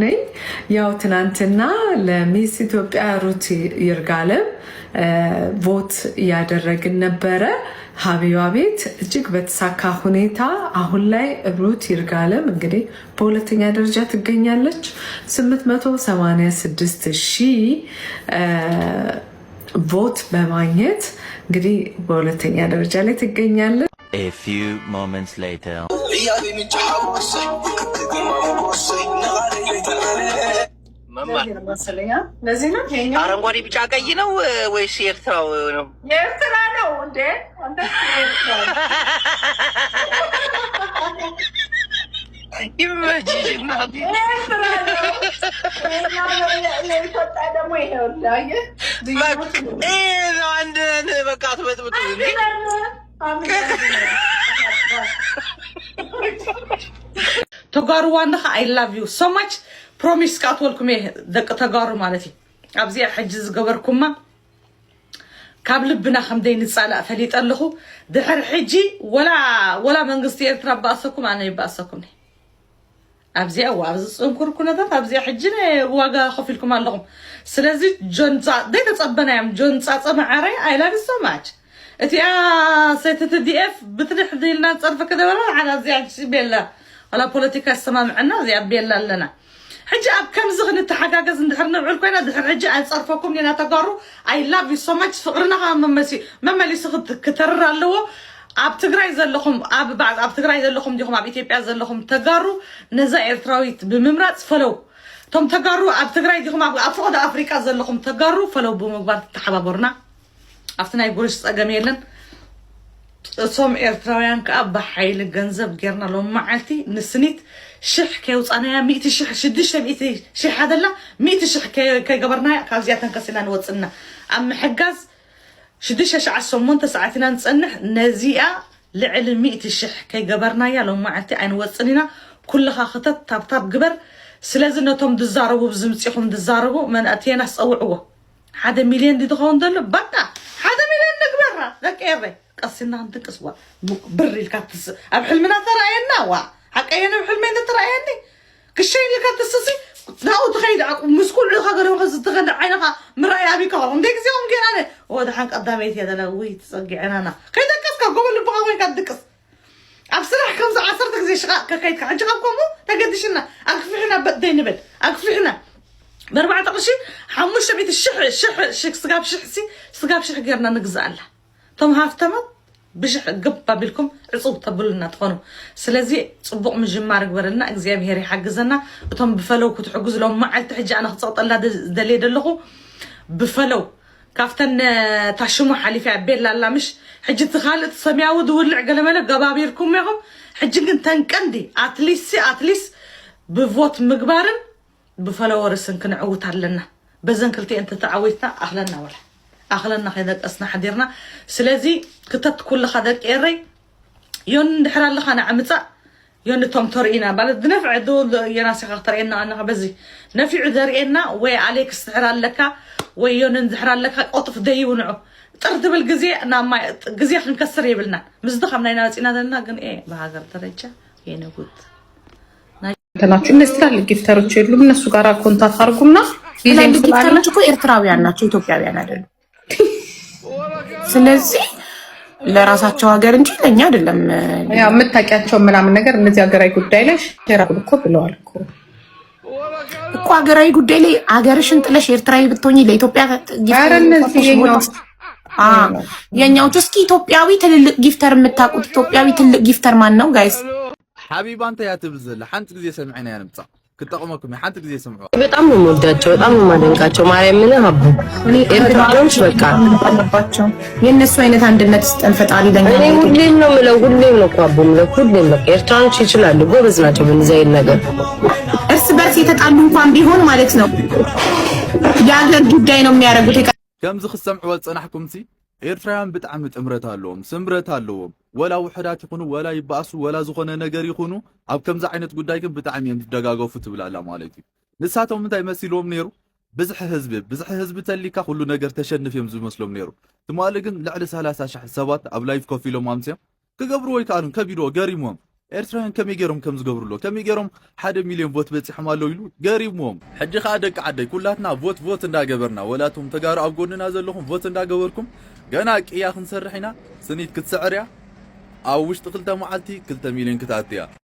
ነኝ ያው ትናንትና ለሚስ ኢትዮጵያ ሩት ይርጋለም ቮት ያደረግን ነበረ ሀቢባ ቤት እጅግ በተሳካ ሁኔታ አሁን ላይ ሩት ይርጋለም እንግዲህ በሁለተኛ ደረጃ ትገኛለች 886,000 ቮት በማግኘት እንግዲህ በሁለተኛ ደረጃ ላይ ትገኛለች A few moments later አረንጓዴ ቢጫ ቀይ ነው ወይስ ኤርትራው ነው? የኤርትራ ነው እንዴ? ተጋሩ ዋንካ I love you so much promise ካትወልኩም ደቅ ተጋሩ ማለት ኣብዚያ ሕጂ ዝገበርኩማ ካብ ልብና ከምደይ ንጻላ ፈሊጥ ኣለኹ ድሕር ሕጂ ወላ መንግስቲ ኤርትራ ባሰኩም ኣነ ይባሰኩም ኣብዚያ ዋብዝ ጽንኩር ኩነታት ኣብዚያ ሕጂ ዋጋ ከፊልኩም ኣለኹም ስለዚ ጆንጻ ደይ ተጸበናዮም ጆንጻ ጸማዓረይ I love you so much እቲያ ሰይተት ዲኤፍ ብትድሕ ዲልና ጸርፈ ከደበራ على زي ቤላ ولا ፖለቲካ ሰማምዕና زي ቤላ ኣለና حجي اب كم زغن التحقاقز ندحر نوعل كوينا دحر حجي انصرفكم لينا تقارو I love you so much فقرنا مملي سخط كترر اللو اب تግራይ ዘለኹም اب بعد اب تግራይ ዘለኹም ዲኹም اب ኢትዮጵያ ዘለኹም ተጋሩ ነዛ ኤርትራዊት ብምምራጽ ፈለው ቶም ተጋሩ اب تግራይ ዲኹም اب ፍቅደ አፍሪካ ዘለኹም ተጋሩ ፈለው ብምግባር ተሓባበርና አፍተናይ ጉርሽ ጸገም የለን እሶም ኤርትራውያን ከአብ በኃይል ገንዘብ ገርና ሎም ማዓልቲ ንስኒት شح كيوصانا 100,000 هذا 100,000 كيغبرنا كازياتن كسينا نوصلنا ام حجاز 6 ساعتنا نصنح نزيئه لعل 100,000 كيغبرنا يا لو معتي عين وصلنا كلها خطط طاب جبر سلازنتهم دزاربو بزمصيخم دزاربو من اتينا صوعوا 1 مليون دي تخون دل بقى 1 مليون نكبرها ذاك ايري قصينا نتقسوا بري الكاتس اب حلمنا تراينا وا حقيقة بحلمين ترايني كشين اللي كانت تسسي لا تخيل مسكول لها قالوا خذ تغنى عينها مرايا بك والله ديك زيهم كان انا وهذا حق قدامي هذا لو تصقع انا خيدا كسكا قبل البغاوي كدكس ابصراح كم 10 زي شقاق كايت عجبكم تقدشنا اكفحنا بدين نبد اكفحنا بربع تقشي حمش بيت الشح سقاب شحسي سقاب شح غيرنا نغزاله تم هافتمت بشح قبا بالكم عصوب تبلنا تخونوا سلازي صبق مجمار غبرنا اغزيابير يحجزنا اتم بفلو كتحجز لهم ما عاد تحجي انا خصوط الله دلي دلخو بفلو كافتن تاشمو حليفه عبيل لا مش حجي تخالط سمياو دولع قلمله غبابيركم يهم حجي كن تنقندي اتليس بفوت مغبارن بفلو ورسن كنعوت علينا بزن كلتي انت تعويتنا اهلنا ولا اخلنا خيدك اسنا حديرنا سلازي كتت كل خدك ايري يون دحر الله انا عمصا يون توم تورينا بالد نفع دول يناسي خطرينا انا بزي نفع درينا وي عليك استحر لك وي يون دحر لك قطف ديونعو طرد بالغزي انا ما غزي نكسر يبلنا مزدخمنا يناصينا دنا كن ايه بهاجر درجه ينغوت ተናቹ እነዚህ ታል ጊፍተሮች የሉም እነሱ ጋር ኮንታክት አድርጉና ይሄን ጊፍተሮች እኮ ኤርትራውያን ናቸው ኢትዮጵያውያን አይደሉም ስለዚህ ለራሳቸው ሀገር እንጂ ለኛ አይደለም ያው የምታውቂያቸው ምናምን ነገር እነዚህ ሀገራዊ ጉዳይ ላይ ሸራብ እኮ ብለዋል እኮ ሀገራዊ ጉዳይ ላይ ሀገርሽን ጥለሽ ኤርትራዊ ብትሆኚ ለኢትዮጵያ የኛው እስኪ ኢትዮጵያዊ ትልልቅ ጊፍተር የምታውቁት ኢትዮጵያዊ ትልቅ ጊፍተር ማን ነው ጋይስ حبيبي انت يا تبزل حنت ጊዜ ሰምعنا يا نمصا كتقمكم حنت ጊዜ ሰምعوا በጣም ነው ወዳቸው በጣም ነው ማደንቃቸው ማርያም ምን ሀቡ ኤርትራውያኖች በቃ አለባቸው የነሱ አይነት አንድነት ስጠን ፈጣሪ ለኛ ሁሌም ነው ምለው ሁሌም ነው ቋቦም ለሁሌም በቃ ኤርትራውያኖች ይችላሉ ጎበዝ ናቸው በእንደዚህ ነገር እርስ በርስ የተጣሉ እንኳን ቢሆን ማለት ነው የሀገር ጉዳይ ነው የሚያደርጉት كم ዝኽሰምዕዎ ጽናሕኩም ሲ ኤርትራውያን በጣም ጥምረት አለዎም ስምረት አለዎም ولا وحدات يكونوا ولا يباسوا ولا زخونه ነገር ይኹኑ ኣብ ከምዛ አይነት ጉዳይ ግን በጣም ይደጋገፉ ትብላላ ማለት እዩ ንሳቶም እንታይ መስሎም ነይሩ بزح ህዝብ ተሊካ ሁሉ ነገር ተሸንፍ መስሎም ነይሩ ትማለ ግን ልዕሊ 30,000 ሰባት ኣብ ላይፍ ኮፊሎም አምጽም ክገብሩ ወይ ካሉን ከቢዶ ገሪሞም ኤርትራውያን ከመይ ገይሮም ከም ዝገብሩሎ ከመይ ገይሮም 1 ሚልዮን ቮት በፂሖም ኣለዉ ኢሉ ገሪሞም ሕጂ ከዓ ደቂ ዓደይ ኩላትና ቮት እንዳገበርና ወላቶም ተጋሩ ኣብ ጎንና ዘለኹም ቮት እንዳገበርኩም ገና ቅያ ክንሰርሕ ኢና ስኒት ክትስዕር እያ ኣብ ውሽጢ 2 መዓልቲ 2 ሚልዮን ክትኣትያ